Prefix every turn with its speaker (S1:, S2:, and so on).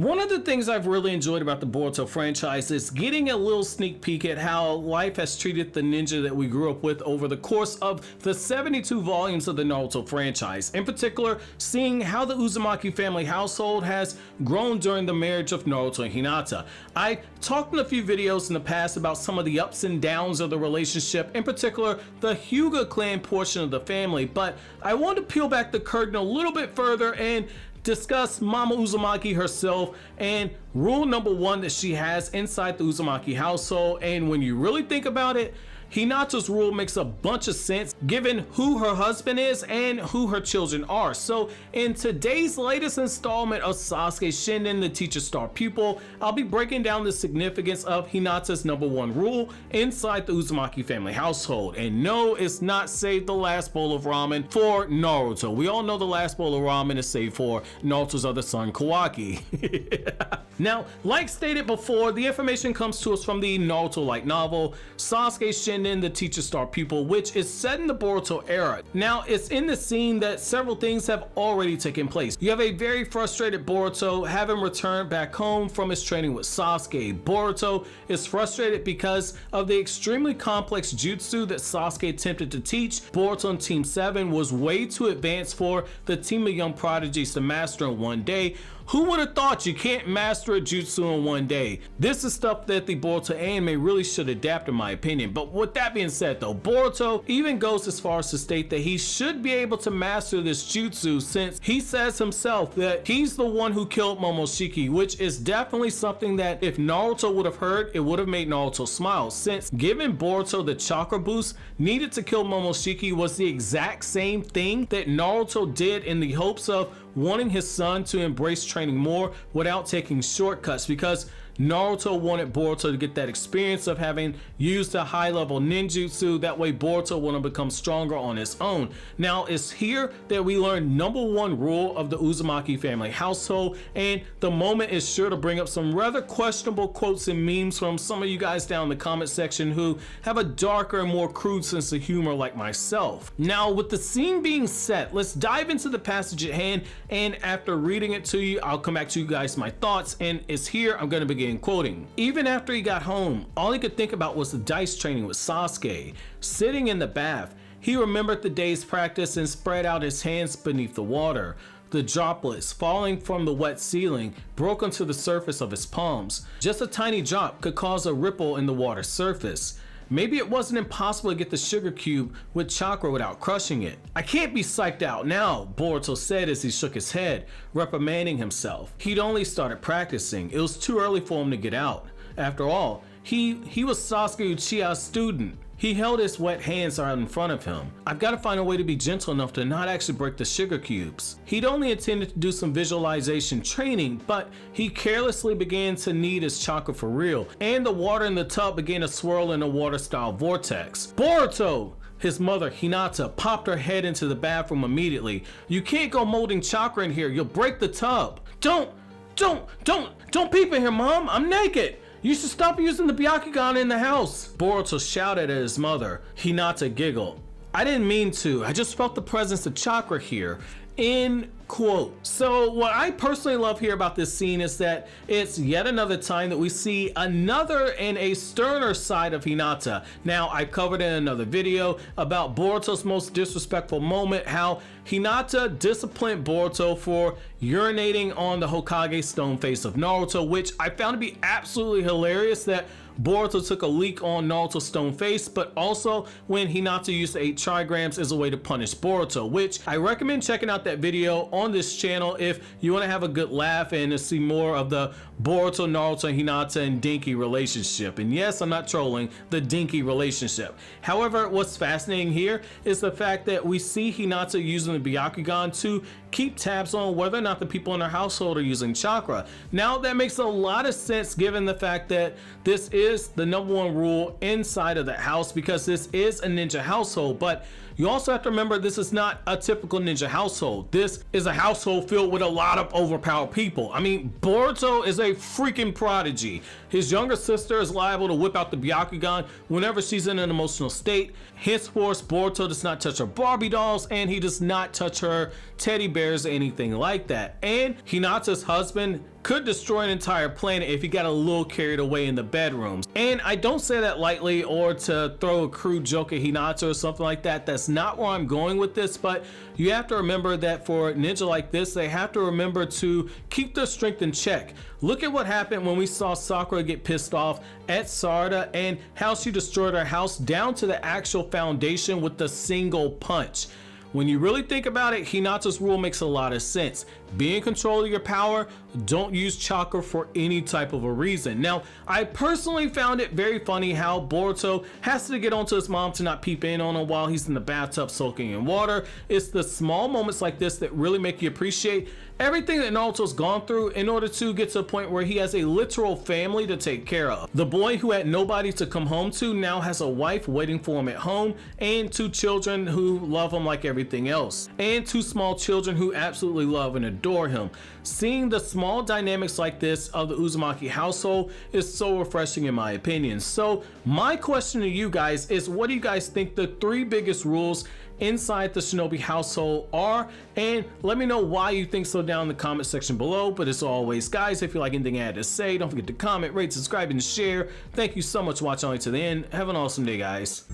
S1: One of the things I've really enjoyed about the Boruto franchise is getting a little sneak peek at how life has treated the ninja that we grew up with over the course of the 72 volumes of the Naruto franchise. In particular, seeing how the Uzumaki family household has grown during the marriage of Naruto and Hinata. I talked in a few videos in the past about some of the ups and downs of the relationship, in particular the Hyuga clan portion of the family, but I want to peel back the curtain a little bit further and discuss Mama Uzumaki herself and rule number one that she has inside the Uzumaki household. And when you really think about it, Hinata's rule makes a bunch of sense given who her husband is and who her children are. So in today's latest installment of Sasuke Shinden, the teacher star pupil, I'll be breaking down the significance of Hinata's number one rule inside the Uzumaki family household. And no, it's not save the last bowl of ramen for Naruto. We all know the last bowl of ramen is saved for Naruto's other son, Kawaki. Now, like stated before, the information comes to us from the Naruto light novel, Sasuke Shinden, the teacher star pupil, which is set in the Boruto era. Now, it's in the scene that several things have already taken place. You have a very frustrated Boruto having returned back home from his training with Sasuke. Boruto is frustrated because of the extremely complex jutsu that Sasuke attempted to teach. Boruto and Team 7 was way too advanced for the team of young prodigies to master in one day. Who would have thought you can't master a jutsu in one day? This is stuff that the Boruto anime really should adapt in my opinion. But with that being said though, Boruto even goes as far as to state that he should be able to master this jutsu since he says himself that he's the one who killed Momoshiki, which is definitely something that if Naruto would have heard, it would have made Naruto smile, since giving Boruto the chakra boost needed to kill Momoshiki was the exact same thing that Naruto did in the hopes of wanting his son to embrace training more without taking shortcuts, because Naruto wanted Boruto to get that experience of having used a high-level ninjutsu. That way Boruto would have become stronger on his own. Now it's here that we learn number one rule of the Uzumaki family household, and the moment is sure to bring up some rather questionable quotes and memes from some of you guys down in the comment section who have a darker and more crude sense of humor like myself. Now, with the scene being set, let's dive into the passage at hand, and after reading it to you, I'll come back to you guys my thoughts, and it's here I'm going to begin quoting. Even after he got home, all he could think about was the dice training with Sasuke. Sitting in the bath, he remembered the day's practice and spread out his hands beneath the water. The droplets falling from the wet ceiling broke onto the surface of his palms. Just a tiny drop could cause a ripple in the water's surface. Maybe it wasn't impossible to get the sugar cube with chakra without crushing it. I can't be psyched out now, Boruto said as he shook his head, reprimanding himself. He'd only started practicing. It was too early for him to get out. After all, he was Sasuke Uchiha's student. He held his wet hands out in front of him. I've got to find a way to be gentle enough to not actually break the sugar cubes. He'd only intended to do some visualization training, but he carelessly began to knead his chakra for real, and the water in the tub began to swirl in a water-style vortex. Boruto! His mother, Hinata, popped her head into the bathroom immediately. You can't go molding chakra in here, you'll break the tub. Don't peep in here, Mom, I'm naked. You should stop using the Byakugan in the house. Boruto shouted at his mother. Hinata giggled. I didn't mean to, I just felt the presence of chakra here. End quote. So what I personally love here about this scene is that it's yet another time that we see another and a sterner side of Hinata. Now, I covered in another video about Boruto's most disrespectful moment, how Hinata disciplined Boruto for urinating on the Hokage stone face of Naruto, which I found to be absolutely hilarious that Boruto took a leak on Naruto's stone face, but also when Hinata used to eat trigrams as a way to punish Boruto, which I recommend checking out that video on this channel if you want to have a good laugh and to see more of the Boruto, Naruto, Hinata, and Dinky relationship. And yes, I'm not trolling, the Dinky relationship. However, what's fascinating here is the fact that we see Hinata using the Byakugan to keep tabs on whether or not the people in her household are using chakra. Now, that makes a lot of sense given the fact that this is the number one rule inside of the house, because this is a ninja household. But you also have to remember, this is not a typical ninja household. This is a household filled with a lot of overpowered people. I mean, Boruto is a freaking prodigy. His younger sister is liable to whip out the Byakugan whenever she's in an emotional state. Henceforth, Boruto does not touch her Barbie dolls, and he does not touch her teddy bears or anything like that. And Hinata's husband could destroy an entire planet if he got a little carried away in the bedrooms. And I don't say that lightly or to throw a crude joke at Hinata or something like that. That's not where I'm going with this, but you have to remember that for a ninja like this, they have to remember to keep their strength in check. Look at what happened when we saw Sakura get pissed off at Sarada and how she destroyed her house down to the actual foundation with the single punch. When you really think about it, Hinata's rule makes a lot of sense. Be in control of your power, don't use chakra for any type of a reason. Now, I personally found it very funny how Boruto has to get onto his mom to not peep in on him while he's in the bathtub soaking in water. It's the small moments like this that really make you appreciate everything that Naruto's gone through in order to get to a point where he has a literal family to take care of. The boy who had nobody to come home to now has a wife waiting for him at home and 2 children who love him like everything else, and 2 small children who absolutely love and adore him. Seeing the small dynamics like this of the Uzumaki household is so refreshing in my opinion. So my question to you guys is, what do you guys think the 3 biggest rules inside the shinobi household are? And let me know why you think so down in the comment section below. But as always guys, if you like anything I had to say, don't forget to comment, rate, subscribe, and share. Thank you so much for watching all the way to the end. Have an awesome day guys.